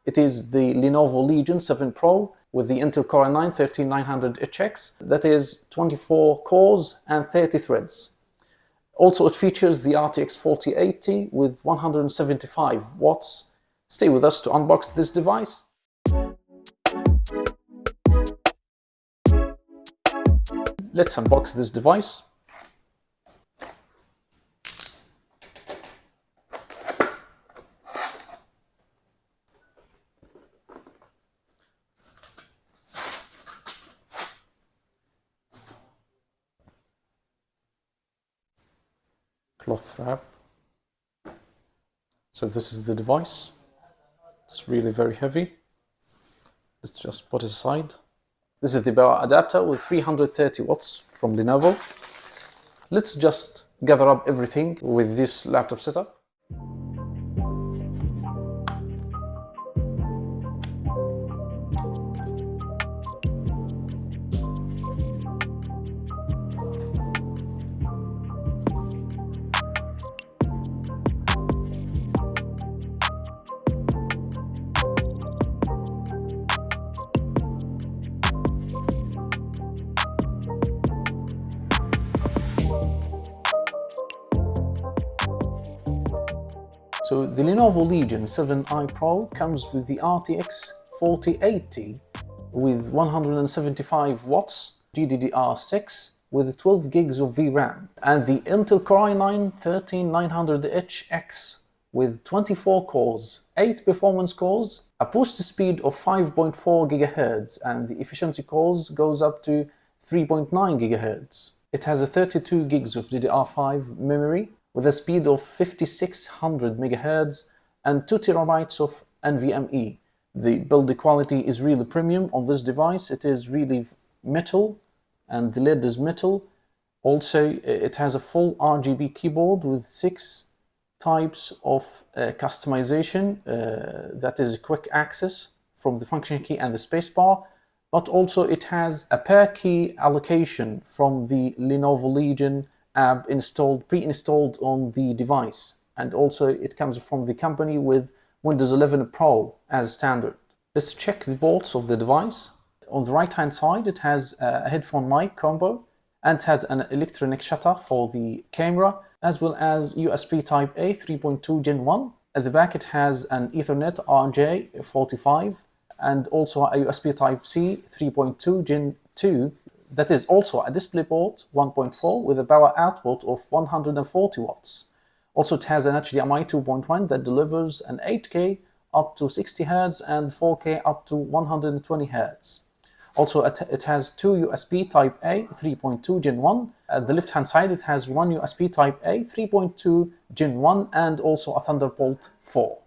It is the Lenovo Legion 7 Pro with the Intel Core i9-13900HX. That is 24 cores and 30 threads. Also, it features the RTX4080 with 175 watts. Stay with us to unbox this device. Let's unbox this device. Cloth wrap. So this is the device. It's really very heavy. Let's just put it aside. This is the power adapter with 330 watts from Lenovo. Let's just gather up everything with this laptop setup. So the Lenovo Legion 7i Pro comes with the RTX4080 with 175 watts GDDR6 with 12 gigs of VRAM, and the Intel Core i9-13900HX with 24 cores, 8 performance cores, a boost speed of 5.4 GHz, and the efficiency cores goes up to 3.9 GHz. It has a 32 gigs of DDR5 memory with a speed of 5600 MHz and 2 TB of NvMe. The build quality is really premium on this device. It is really metal, and the lid is metal. Also, it has a full RGB keyboard with 6 types of customization. That is quick access from the function key and the spacebar. But also it has a pair key allocation from the Lenovo Legion app pre-installed on the device, and also it comes from the company with Windows 11 Pro as standard. Let's check the ports of the device. On the right hand side it has a headphone mic combo, and it has an electronic shutter for the camera, as well as USB Type A 3.2 Gen 1. At the back it has an Ethernet RJ45 and also a USB Type C 3.2 Gen 2. That is also a DisplayPort 1.4 with a power output of 140 watts. Also, it has an HDMI 2.1 that delivers an 8K up to 60 Hz and 4K up to 120 Hz. Also, it has 2 USB Type A 3.2 Gen 1. At the left-hand side, it has 1 USB Type A 3.2 Gen 1 and also a Thunderbolt 4.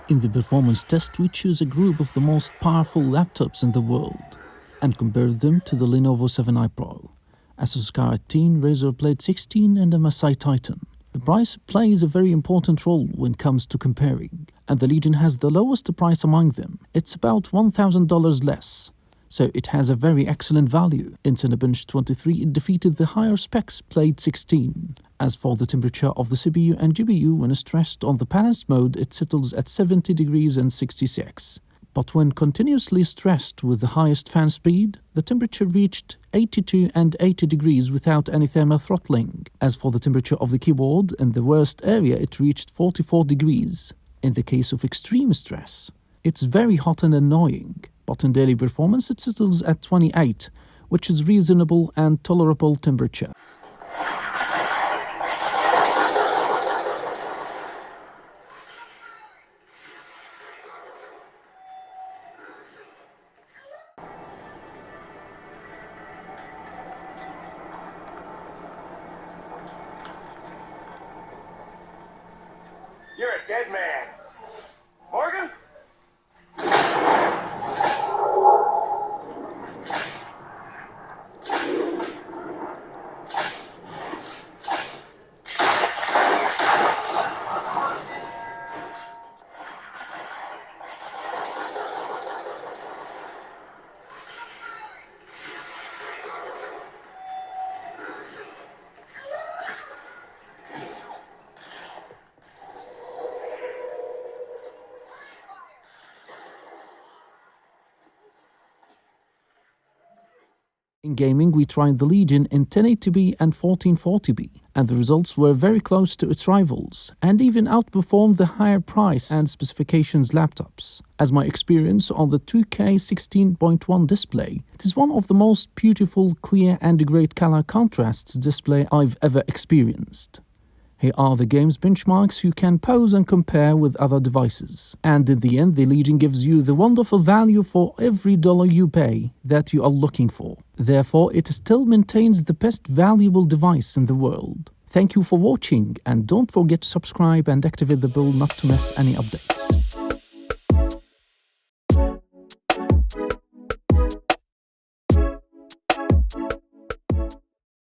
In the performance test, we choose a group of the most powerful laptops in the world and compare them to the Lenovo 7i Pro, Asus Sky18, Razer Blade 16 and MSI Titan. The price plays a very important role when it comes to comparing, and the Legion has the lowest price among them. It's about $1,000 less, so it has a very excellent value. In Cinebench 23, it defeated the higher specs Blade 16. As for the temperature of the CPU and GPU, when stressed on the balanced mode, it settles at 70 degrees and 66. But when continuously stressed with the highest fan speed, the temperature reached 82 and 80 degrees without any thermal throttling. As for the temperature of the keyboard, in the worst area it reached 44 degrees. In the case of extreme stress, it's very hot and annoying, but in daily performance it settles at 28, which is reasonable and tolerable temperature. You're a dead man. Morgan? In gaming, we tried the Legion in 1080p and 1440p, and the results were very close to its rivals, and even outperformed the higher price and specifications laptops. As my experience on the 2K 16.1 display, it is one of the most beautiful, clear and great color contrasts display I've ever experienced. Here are the game's benchmarks you can pose and compare with other devices. And in the end, the Legion gives you the wonderful value for every dollar you pay that you are looking for. Therefore, it still maintains the best valuable device in the world. Thank you for watching, and don't forget to subscribe and activate the bell not to miss any updates.